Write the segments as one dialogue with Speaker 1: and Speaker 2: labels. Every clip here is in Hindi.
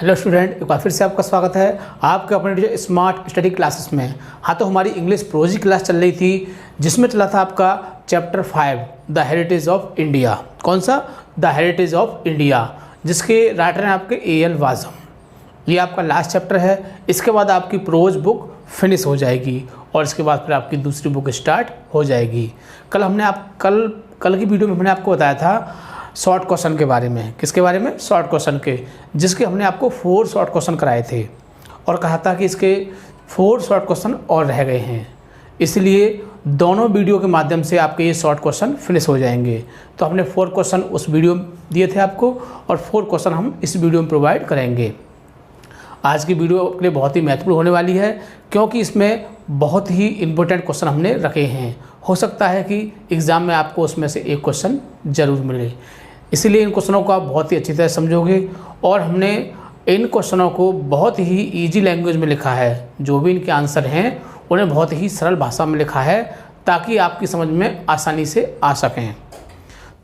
Speaker 1: हेलो स्टूडेंट, एक बार फिर से आपका स्वागत है आपके अपने जो स्मार्ट स्टडी क्लासेस में। हाँ, तो हमारी इंग्लिश प्रोज की क्लास चल रही थी जिसमें चला था आपका chapter 5 the heritage of India. कौन सा? द हेरिटेज ऑफ इंडिया, जिसके राइटर हैं आपके ए.एल. वाज़म। ये आपका लास्ट चैप्टर है। इसके बाद आपकी प्रोज बुक फिनिश हो जाएगी और इसके बाद फिर आपकी दूसरी बुक स्टार्ट हो जाएगी। कल की वीडियो में मैंने आपको बताया था शॉर्ट क्वेश्चन के बारे में। किसके बारे में? शॉर्ट क्वेश्चन के, जिसके हमने आपको 4 शॉर्ट क्वेश्चन कराए थे और कहा था कि इसके 4 शॉर्ट क्वेश्चन और रह गए हैं, इसलिए दोनों वीडियो के माध्यम से आपके ये शॉर्ट क्वेश्चन फिनिश हो जाएंगे। तो हमने 4 क्वेश्चन उस वीडियो में दिए थे आपको और 4 क्वेश्चन हम इस वीडियो में प्रोवाइड करेंगे। आज की वीडियो के लिए बहुत ही महत्वपूर्ण होने वाली है, क्योंकि इसमें बहुत ही इम्पोर्टेंट क्वेश्चन हमने रखे हैं। हो सकता है कि एग्ज़ाम में आपको उसमें से एक क्वेश्चन ज़रूर मिले, इसलिए इन क्वेश्चनों को आप बहुत ही अच्छी तरह समझोगे। और हमने इन क्वेश्चनों को बहुत ही इजी लैंग्वेज में लिखा है। जो भी इनके आंसर हैं उन्हें बहुत ही सरल भाषा में लिखा है, ताकि आपकी समझ में आसानी से आ सकें।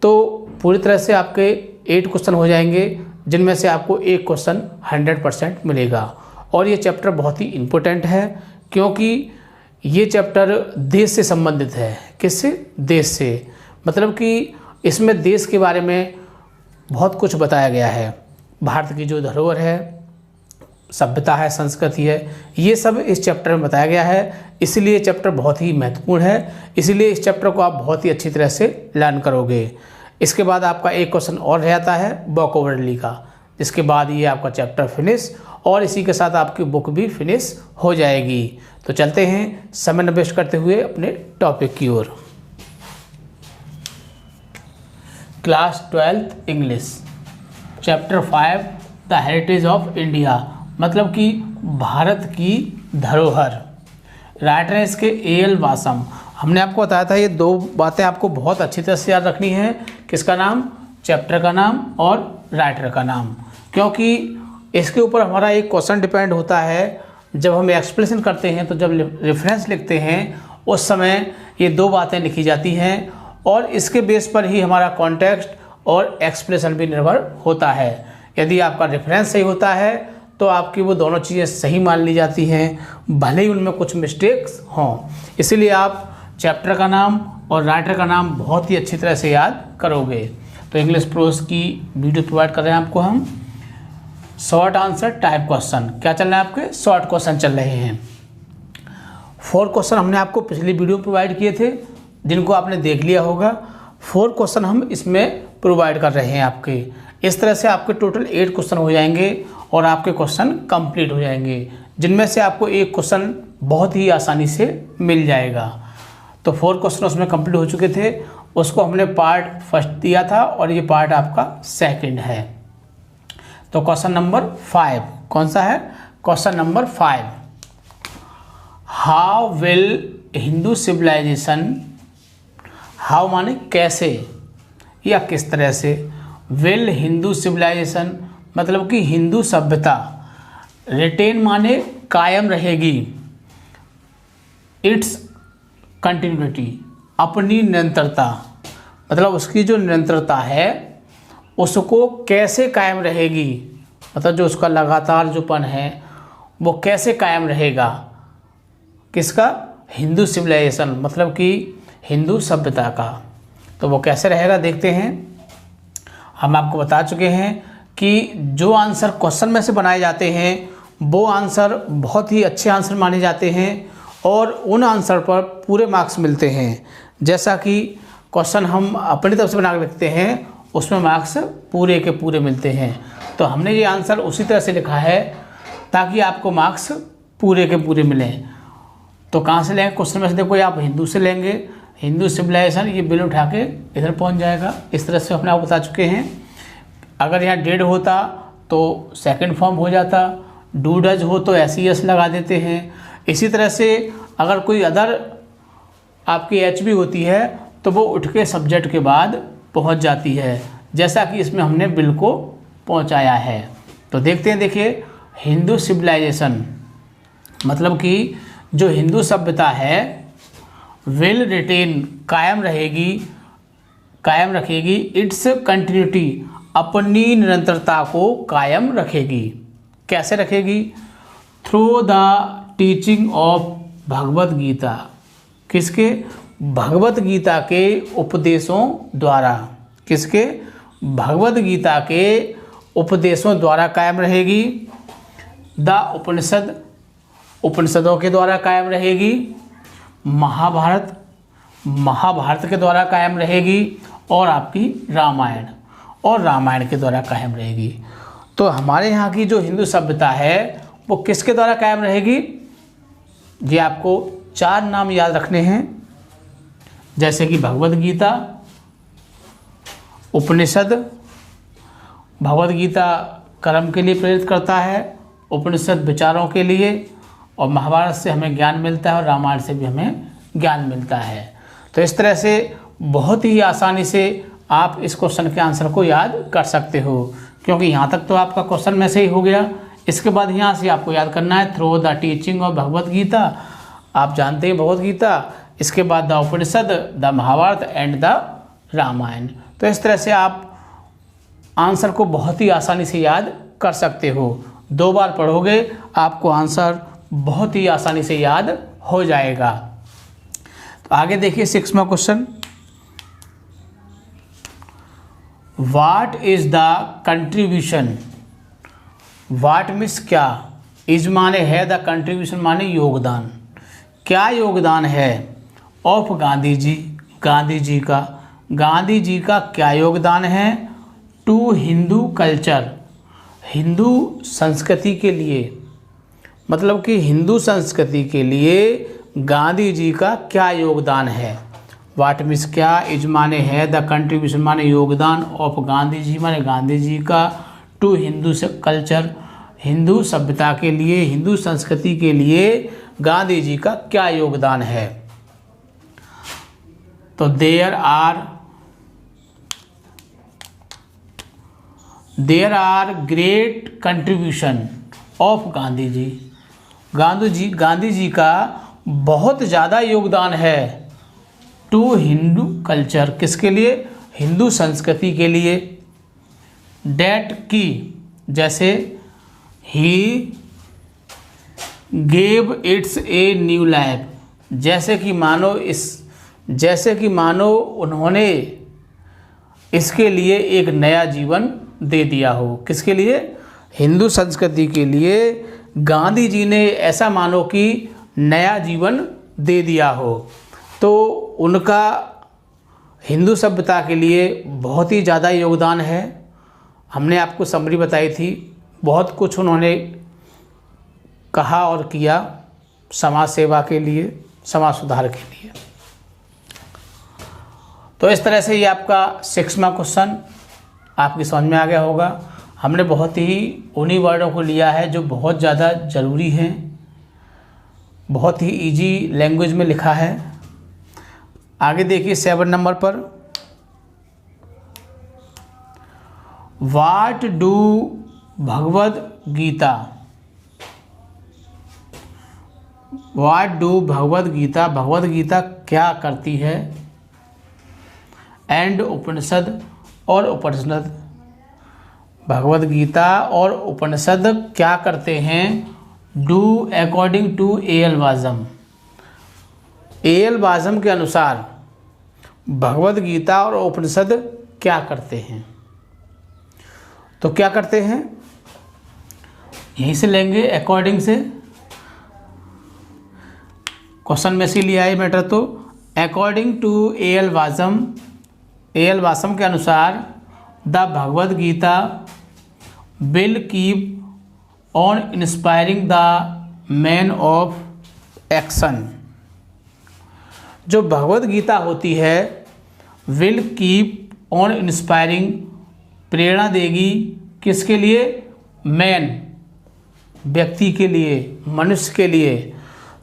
Speaker 1: तो पूरी तरह से आपके 8 क्वेश्चन हो जाएंगे, जिनमें से आपको एक क्वेश्चन 100% मिलेगा। और ये चैप्टर बहुत ही इम्पोर्टेंट है, क्योंकि ये चैप्टर देश से संबंधित है। किससे? देश से। मतलब कि इसमें देश के बारे में बहुत कुछ बताया गया है। भारत की जो धरोहर है, सभ्यता है, संस्कृति है, ये सब इस चैप्टर में बताया गया है। इसलिए चैप्टर बहुत ही महत्वपूर्ण है। इसलिए इस चैप्टर को आप बहुत ही अच्छी तरह से लर्न करोगे। इसके बाद आपका एक क्वेश्चन और रह जाता है वोकैबुलरी का, जिसके बाद ये आपका चैप्टर फिनिश और इसी के साथ आपकी बुक भी फिनिश हो जाएगी। तो चलते हैं समय न वेस्ट करते हुए अपने टॉपिक की ओर। Class 12th English, chapter 5 the heritage of India, मतलब कि भारत की धरोहर। राइटर है इसके ए.एल. वाज़म। हमने आपको बताया था ये 2 बातें आपको बहुत अच्छी तरह से याद रखनी है। किसका नाम? चैप्टर का नाम और राइटर का नाम, क्योंकि इसके ऊपर हमारा एक क्वेश्चन डिपेंड होता है। जब हम एक्सप्लेनेशन करते हैं, तो जब रेफरेंस लिखते हैं उस समय ये 2 बातें लिखी जाती हैं और इसके बेस पर ही हमारा कॉन्टेक्स्ट और एक्सप्लेनेशन भी निर्भर होता है। यदि आपका रेफरेंस सही होता है तो आपकी वो दोनों चीज़ें सही मान ली जाती हैं, भले ही उनमें कुछ मिस्टेक्स हों। इसीलिए आप चैप्टर का नाम और राइटर का नाम बहुत ही अच्छी तरह से याद करोगे। तो इंग्लिश प्रोज की वीडियो प्रोवाइड कर रहे हैं आपको हम। शॉर्ट आंसर टाइप क्वेश्चन क्या चल रहा है? आपके शॉर्ट क्वेश्चन चल रहे हैं। 4 क्वेश्चन हमने आपको पिछली वीडियो प्रोवाइड किए थे, जिनको आपने देख लिया होगा। 4 क्वेश्चन हम इसमें प्रोवाइड कर रहे हैं आपके। इस तरह से आपके टोटल 8 क्वेश्चन हो जाएंगे और आपके क्वेश्चन कंप्लीट हो जाएंगे, जिनमें से आपको एक क्वेश्चन बहुत ही आसानी से मिल जाएगा। तो 4 क्वेश्चन उसमें कंप्लीट हो चुके थे, उसको हमने पार्ट फर्स्ट दिया था और ये पार्ट आपका सेकंड है। तो क्वेश्चन नंबर 5 कौन सा है? Question number 5, how will Hindu civilisation, how माने कैसे या किस तरह से, विल हिंदू सिविलाइजेशन मतलब कि हिंदू सभ्यता, रिटेन माने कायम रहेगी, इट्स कंटिन्यूटी अपनी निरंतरता, मतलब उसकी जो निरंतरता है उसको कैसे कायम रहेगी, मतलब जो उसका लगातार जोपन है वो कैसे कायम रहेगा। किसका? हिंदू सिविलाइजेशन मतलब कि हिंदू सभ्यता का। तो वो कैसे रहेगा देखते हैं। हम आपको बता चुके हैं कि जो आंसर क्वेश्चन में से बनाए जाते हैं वो आंसर बहुत ही अच्छे आंसर माने जाते हैं और उन आंसर पर पूरे मार्क्स मिलते हैं। जैसा कि क्वेश्चन हम अपनी तरफ से बना के लिखते हैं उसमें मार्क्स पूरे के पूरे मिलते हैं। तो हमने ये आंसर उसी तरह से लिखा है ताकि आपको मार्क्स पूरे के पूरे मिलें। तो कहाँ से लेंगे? क्वेश्चन में से देखो, आप हिंदू से लेंगे, हिंदू सिविलाइजेशन, ये बिल उठा के इधर पहुँच जाएगा। इस तरह से अपने आप बता चुके हैं। अगर यहाँ डेड होता तो सेकंड फॉर्म हो जाता, डू डज हो तो एस लगा देते हैं। इसी तरह से अगर कोई अदर आपकी एच भी होती है तो वो उठ के सब्जेक्ट के बाद पहुंच जाती है, जैसा कि इसमें हमने बिल को पहुंचाया है। तो देखते हैं, देखिए, हिंदू सिविलाइजेशन मतलब कि जो हिंदू सभ्यता है विल रिटेन कायम रखेगी, इट्स कंटिन्यूटी अपनी निरंतरता को कायम रखेगी। कैसे रखेगी? Through the teaching of Bhagavad Gita. किसके? भगवत गीता के उपदेशों द्वारा। किसके? भगवत गीता के उपदेशों द्वारा कायम रहेगी। द उपनिषद, उपनिषदों के द्वारा कायम रहेगी। महाभारत, महाभारत के द्वारा कायम रहेगी। और आपकी रामायण, और रामायण के द्वारा कायम रहेगी। तो हमारे यहाँ की जो हिंदू सभ्यता है वो किसके द्वारा कायम रहेगी? ये आपको 4 नाम याद रखने हैं, जैसे कि भगवत गीता, उपनिषद। भगवत गीता कर्म के लिए प्रेरित करता है, उपनिषद विचारों के लिए, और महाभारत से हमें ज्ञान मिलता है और रामायण से भी हमें ज्ञान मिलता है। तो इस तरह से बहुत ही आसानी से आप इस क्वेश्चन के आंसर को याद कर सकते हो, क्योंकि यहाँ तक तो आपका क्वेश्चन में से ही हो गया। इसके बाद यहाँ से आपको याद करना है through the teaching of Bhagavad Gita. आप जानते हैं भगवत गीता, इसके बाद the Upanishad, the Mahabharata and the Ramayana. तो इस तरह से आप आंसर को बहुत ही आसानी से याद कर सकते हो। 2 बार पढ़ोगे आपको आंसर बहुत ही आसानी से याद हो जाएगा। तो आगे देखिए 6वां question. What is the contribution? What means क्या, इज माने है, द कंट्रीब्यूशन माने योगदान। क्या योगदान है? ऑफ गांधी जी, गांधी जी का, गांधी जी का क्या योगदान है? टू हिंदू कल्चर, हिंदू संस्कृति के लिए, मतलब कि हिंदू संस्कृति के लिए गांधी जी का क्या योगदान है। वाट मीन्स क्या, इज माने है, द कंट्रीब्यूशन माने योगदान, ऑफ गांधी जी माने गांधी जी का, टू हिंदू कल्चर, हिंदू सभ्यता के लिए, हिंदू संस्कृति के लिए गांधी जी का क्या योगदान है। तो there are great contribution of Gandhi ji. Gandhi ji का बहुत ज़्यादा योगदान है टू हिंदू कल्चर, किसके लिए? हिंदू संस्कृति के लिए। डेट की, जैसे he gave it's a new life, जैसे कि मानो उन्होंने इसके लिए एक नया जीवन दे दिया हो। किसके लिए? हिंदू संस्कृति के लिए गांधी जी ने ऐसा मानो कि नया जीवन दे दिया हो। तो उनका हिंदू सभ्यता के लिए बहुत ही ज़्यादा योगदान है। हमने आपको समरी बताई थी, बहुत कुछ उन्होंने कहा और किया समाज सेवा के लिए, समाज सुधार के लिए। तो इस तरह से ये आपका 6वां क्वेश्चन आपकी समझ में आ गया होगा। हमने बहुत ही उन्हीं वर्डों को लिया है जो बहुत ज़्यादा ज़रूरी हैं, बहुत ही इजी लैंग्वेज में लिखा है। आगे देखिए 7 नंबर पर, what do Bhagavad Gita, what do Bhagavad Gita, Bhagavad Gita क्या करती है? एंड उपनिषद, और उपनिषद, भगवद गीता और उपनिषद क्या करते हैं? Do according to A L. Basham, A L. Basham के अनुसार भगवद गीता और उपनिषद क्या करते हैं? तो क्या करते हैं, यहीं से लेंगे अकॉर्डिंग से, क्वेश्चन में से लिया है मैटर। तो according to A L. Basham, A L. Basham के अनुसार the Bhagavad Gita will keep on inspiring the man of action. जो भगवद गीता होती है विल कीप ऑन इंस्पायरिंग, प्रेरणा देगी किसके लिए? मैन, व्यक्ति के लिए, मनुष्य के लिए।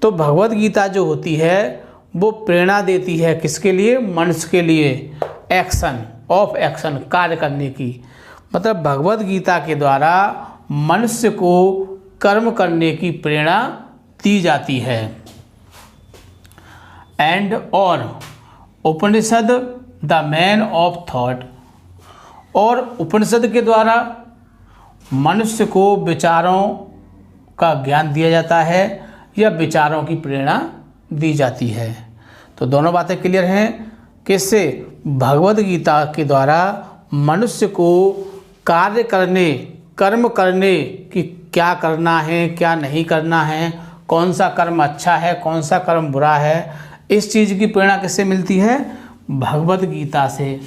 Speaker 1: तो भगवद गीता जो होती है वो प्रेरणा देती है किसके लिए? मनुष्य के लिए। एक्शन, ऑफ एक्शन, कार्य करने की, मतलब भगवद गीता के द्वारा मनुष्य को कर्म करने की प्रेरणा दी जाती है। एंड और उपनिषद द मैन ऑफ थॉट, और उपनिषद के द्वारा मनुष्य को विचारों का ज्ञान दिया जाता है या विचारों की प्रेरणा दी जाती है। तो दोनों बातें क्लियर हैं। किससे? भगवद गीता के द्वारा मनुष्य को कार्य करने, कर्म करने कि क्या करना है, क्या नहीं करना है, कौन सा कर्म अच्छा है, कौन सा कर्म बुरा है, इस चीज़ की प्रेरणा किससे मिलती है? भगवद गीता से।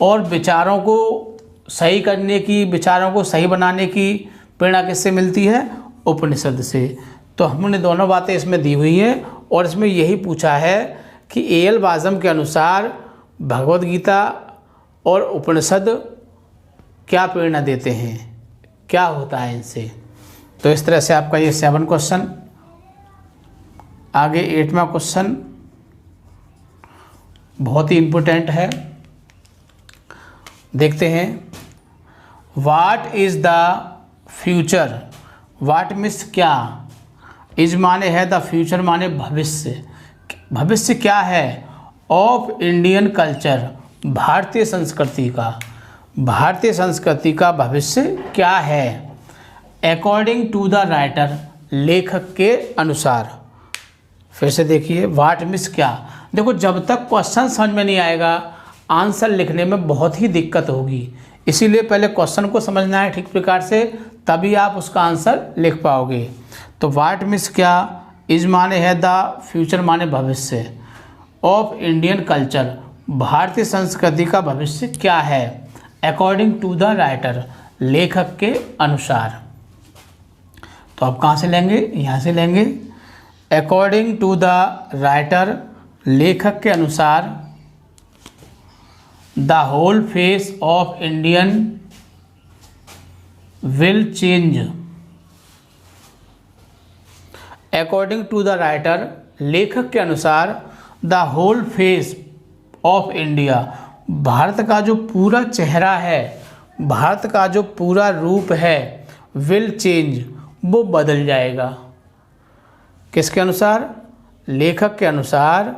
Speaker 1: और विचारों को सही करने की, विचारों को सही बनाने की प्रेरणा किससे मिलती है? उपनिषद से। तो हमने दोनों बातें इसमें दी हुई हैं और इसमें यही पूछा है कि ए.एल. वाज़म के अनुसार भगवद गीता और उपनिषद क्या प्रेरणा देते हैं, क्या होता है इनसे। तो इस तरह से आपका ये 7 क्वेश्चन। आगे 8वां क्वेश्चन बहुत ही इम्पोर्टेंट है, देखते हैं। What is the future? What means क्या, इज माने है, द फ्यूचर माने भविष्य। भविष्य क्या है? ऑफ इंडियन कल्चर, भारतीय संस्कृति का। भारतीय संस्कृति का भविष्य क्या है? अकॉर्डिंग टू द राइटर, लेखक के अनुसार। फिर से देखिए, वाट मीन्स क्या। देखो, जब तक क्वेश्चन समझ में नहीं आएगा आंसर लिखने में बहुत ही दिक्कत होगी। इसीलिए पहले क्वेश्चन को समझना है ठीक प्रकार से, तभी आप उसका आंसर लिख पाओगे। तो वाट मीन्स क्या, इज माने है, द फ्यूचर माने भविष्य, ऑफ इंडियन कल्चर, भारतीय संस्कृति का भविष्य क्या है, अकॉर्डिंग टू द राइटर, लेखक के अनुसार। तो आप कहाँ से लेंगे? यहाँ से लेंगे। अकॉर्डिंग टू द राइटर, लेखक के अनुसार, the whole face of Indian will change. According to the writer, लेखक के अनुसार, the whole face of India, Bharat का जो पूरा चेहरा है, भारत का जो पूरा रूप है, विल चेंज, वो बदल जाएगा। किसके अनुसार? लेखक के अनुसार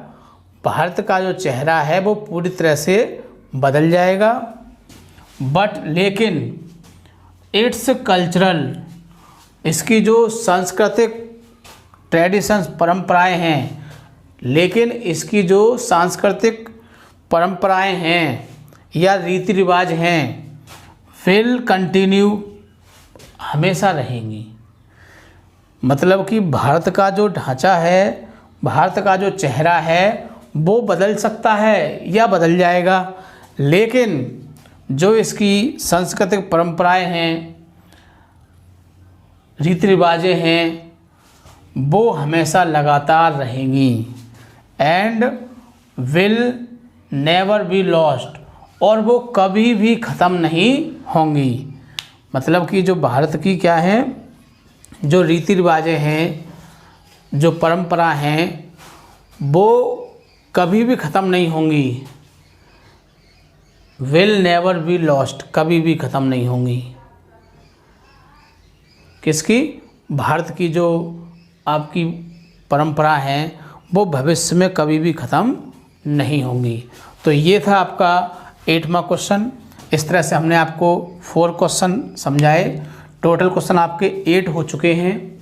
Speaker 1: भारत का जो चेहरा है वो पूरी तरह से बदल जाएगा। बट लेकिन इट्स कल्चरल, इसकी जो सांस्कृतिक ट्रेडिशंस, परंपराएं हैं, लेकिन इसकी जो सांस्कृतिक परंपराएं हैं या रीति रिवाज हैं, विल कंटिन्यू, हमेशा रहेंगी। मतलब कि भारत का जो ढांचा है, भारत का जो चेहरा है वो बदल सकता है या बदल जाएगा, लेकिन जो इसकी सांस्कृतिक परंपराएं हैं, रीति रिवाजें हैं, वो हमेशा लगातार रहेंगी। And will never be lost, और वो कभी भी ख़त्म नहीं होंगी। मतलब कि जो भारत की क्या है, जो रीति रिवाजें हैं, जो परंपरा हैं, वो कभी भी ख़त्म नहीं होंगी। विल नेवर बी लॉस्ट, कभी भी ख़त्म नहीं होंगी। किसकी? भारत की जो आपकी परंपरा है वो भविष्य में कभी भी ख़त्म नहीं होंगी। तो ये था आपका 8वां क्वेश्चन। इस तरह से हमने आपको 4 क्वेश्चन समझाए। टोटल क्वेश्चन आपके 8 हो चुके हैं।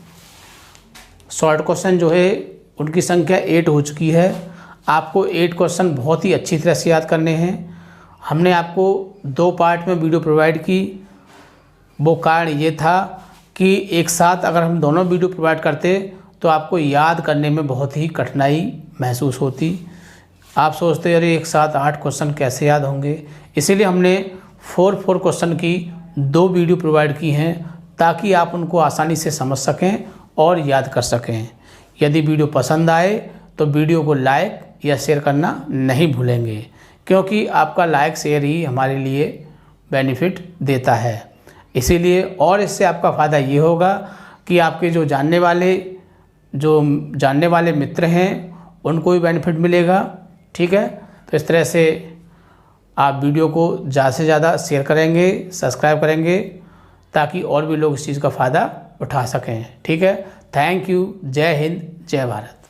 Speaker 1: शॉर्ट क्वेश्चन जो है उनकी संख्या 8 हो चुकी है। आपको 8 क्वेश्चन बहुत ही अच्छी तरह से याद करने हैं। हमने आपको 2 पार्ट में वीडियो प्रोवाइड की। वो कारण ये था कि एक साथ अगर हम दोनों वीडियो प्रोवाइड करते तो आपको याद करने में बहुत ही कठिनाई महसूस होती। आप सोचते अरे एक साथ 8 क्वेश्चन कैसे याद होंगे। इसीलिए हमने 4 क्वेश्चन की 2 वीडियो प्रोवाइड की हैं ताकि आप उनको आसानी से समझ सकें और याद कर सकें। यदि वीडियो पसंद आए तो वीडियो को लाइक या शेयर करना नहीं भूलेंगे, क्योंकि आपका लाइक शेयर ही हमारे लिए बेनिफिट देता है। इसीलिए और इससे आपका फ़ायदा ये होगा कि आपके जो जानने वाले मित्र हैं उनको भी बेनिफिट मिलेगा। ठीक है, तो इस तरह से आप वीडियो को ज़्यादा से ज़्यादा शेयर करेंगे, सब्सक्राइब करेंगे, ताकि और भी लोग इस चीज़ का फ़ायदा उठा सकें। ठीक है, थैंक यू। जय हिंद, जय भारत।